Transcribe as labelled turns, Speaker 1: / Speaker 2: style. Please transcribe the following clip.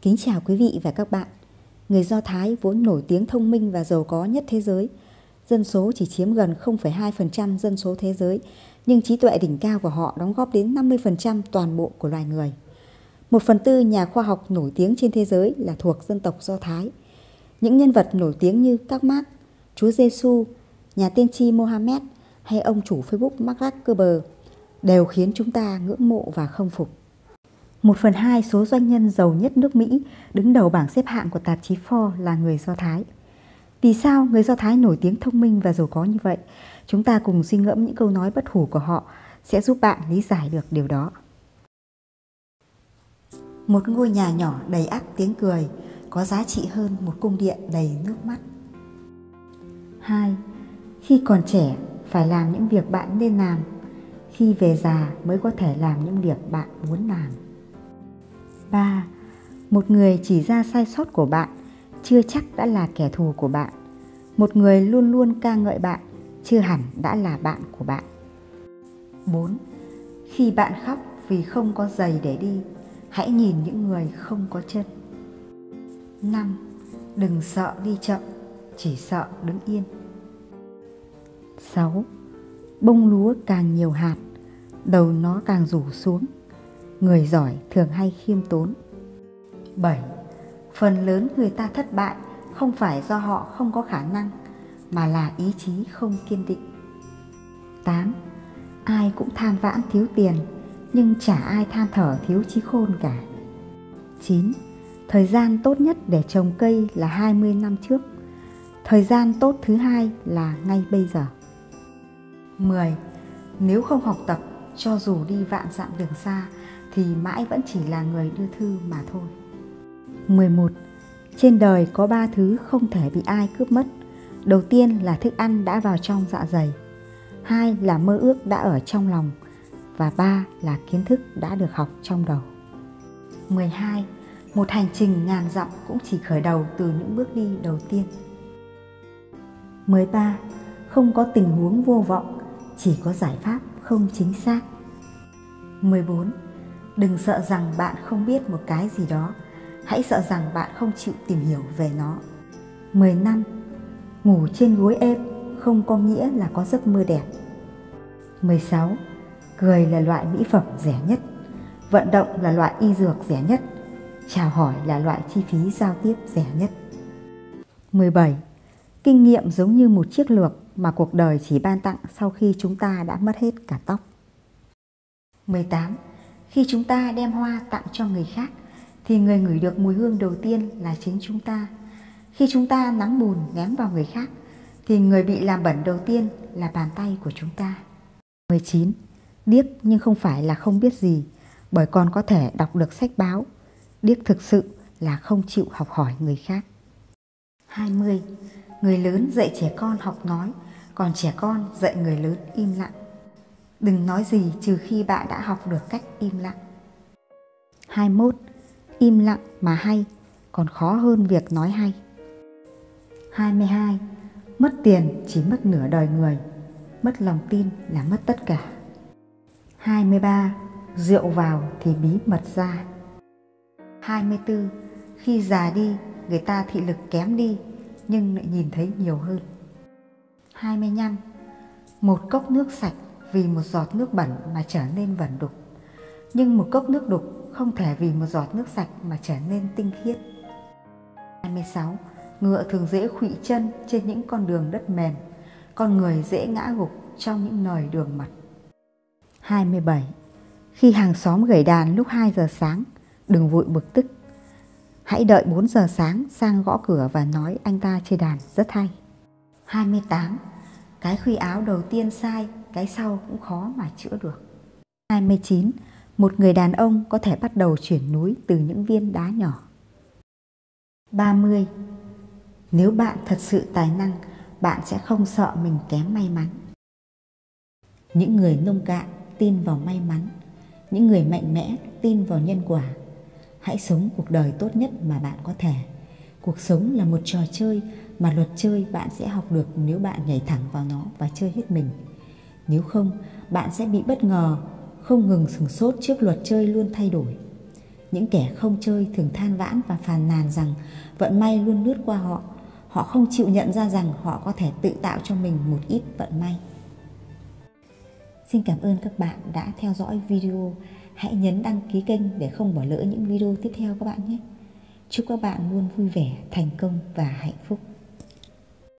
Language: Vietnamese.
Speaker 1: Kính chào quý vị và các bạn. Người Do Thái vốn nổi tiếng thông minh và giàu có nhất thế giới. Dân số chỉ chiếm gần 0,2% dân số thế giới, nhưng trí tuệ đỉnh cao của họ đóng góp đến 50% toàn bộ của loài người. 1/4 nhà khoa học nổi tiếng trên thế giới là thuộc dân tộc Do Thái. Những nhân vật nổi tiếng như các Mark, Chúa Giêsu, nhà tiên tri Mohammed hay ông chủ Facebook Mark Zuckerberg đều khiến chúng ta ngưỡng mộ và khâm phục. 1/2 số doanh nhân giàu nhất nước Mỹ đứng đầu bảng xếp hạng của tạp chí Forbes là người Do Thái. Vì sao người Do Thái nổi tiếng thông minh và giàu có như vậy? Chúng ta cùng suy ngẫm những câu nói bất hủ của họ sẽ giúp bạn lý giải được điều đó. Một ngôi nhà nhỏ đầy ắp tiếng cười có giá trị hơn một cung điện đầy nước mắt. 2. Khi còn trẻ phải làm những việc bạn nên làm, khi về già mới có thể làm những việc bạn muốn làm. 3. Một người chỉ ra sai sót của bạn chưa chắc đã là kẻ thù của bạn. Một người luôn luôn ca ngợi bạn chưa hẳn đã là bạn của bạn. 4. Khi bạn khóc vì không có giày để đi, hãy nhìn những người không có chân. 5. Đừng sợ đi chậm, chỉ sợ đứng yên. 6. Bông lúa càng nhiều hạt, đầu nó càng rủ xuống. Người giỏi thường hay khiêm tốn. 7. Phần lớn người ta thất bại không phải do họ không có khả năng, mà là ý chí không kiên định. 8. Ai cũng than vãn thiếu tiền, nhưng chả ai than thở thiếu trí khôn cả. 9. Thời gian tốt nhất để trồng cây là 20 năm trước. Thời gian tốt thứ hai là ngay bây giờ. 10. Nếu không học tập, cho dù đi vạn dặm đường xa, thì mãi vẫn chỉ là người đưa thư mà thôi. 11. Trên đời có 3 thứ không thể bị ai cướp mất. Đầu tiên là thức ăn đã vào trong dạ dày. 2 là mơ ước đã ở trong lòng. Và 3 là kiến thức đã được học trong đầu. 12. Một hành trình ngàn dặm cũng chỉ khởi đầu từ những bước đi đầu tiên. 13. Không có tình huống vô vọng, chỉ có giải pháp không chính xác. 14. Đừng sợ rằng bạn không biết một cái gì đó, hãy sợ rằng bạn không chịu tìm hiểu về nó. 15. Ngủ trên gối êm không có nghĩa là có giấc mơ đẹp. 16. Cười là loại mỹ phẩm rẻ nhất. Vận động là loại y dược rẻ nhất. Chào hỏi là loại chi phí giao tiếp rẻ nhất. 17. Kinh nghiệm giống như một chiếc lược mà cuộc đời chỉ ban tặng sau khi chúng ta đã mất hết cả tóc. 18. Khi chúng ta đem hoa tặng cho người khác, thì người ngửi được mùi hương đầu tiên là chính chúng ta. Khi chúng ta nắng bùn ném vào người khác, thì người bị làm bẩn đầu tiên là bàn tay của chúng ta. 19. Điếc nhưng không phải là không biết gì, bởi còn có thể đọc được sách báo. Điếc thực sự là không chịu học hỏi người khác. 20. Người lớn dạy trẻ con học nói, còn trẻ con dạy người lớn im lặng. Đừng nói gì trừ khi bạn đã học được cách im lặng. 21. Im lặng mà hay còn khó hơn việc nói hay. 22. Mất tiền chỉ mất nửa đời người, mất lòng tin là mất tất cả. 23. Rượu vào thì bí mật ra. 24. Khi già đi, người ta thị lực kém đi, nhưng lại nhìn thấy nhiều hơn. 25. Một cốc nước sạch vì một giọt nước bẩn mà trở nên vẩn đục, nhưng một cốc nước đục không thể vì một giọt nước sạch mà trở nên tinh khiết. 26. Ngựa thường dễ khuỵu chân trên những con đường đất mềm, con người dễ ngã gục trong những nời đường mật. 27. Khi hàng xóm gẩy đàn lúc 2 giờ sáng, đừng vội bực tức. Hãy đợi 4 giờ sáng sang gõ cửa và nói anh ta chơi đàn rất hay. 28. Cái khuy áo đầu tiên sai, cái sau cũng khó mà chữa được. 29. Một người đàn ông có thể bắt đầu chuyển núi từ những viên đá nhỏ. 30. Nếu bạn thật sự tài năng, bạn sẽ không sợ mình kém may mắn. Những người nông cạn tin vào may mắn, những người mạnh mẽ tin vào nhân quả. Hãy sống cuộc đời tốt nhất mà bạn có thể. Cuộc sống là một trò chơi mà luật chơi bạn sẽ học được nếu bạn nhảy thẳng vào nó và chơi hết mình. Nếu không, bạn sẽ bị bất ngờ, không ngừng sửng sốt trước luật chơi luôn thay đổi. Những kẻ không chơi thường than vãn và phàn nàn rằng vận may luôn lướt qua họ. Họ không chịu nhận ra rằng họ có thể tự tạo cho mình một ít vận may. Xin cảm ơn các bạn đã theo dõi video. Hãy nhấn đăng ký kênh để không bỏ lỡ những video tiếp theo các bạn nhé. Chúc các bạn luôn vui vẻ, thành công và hạnh phúc.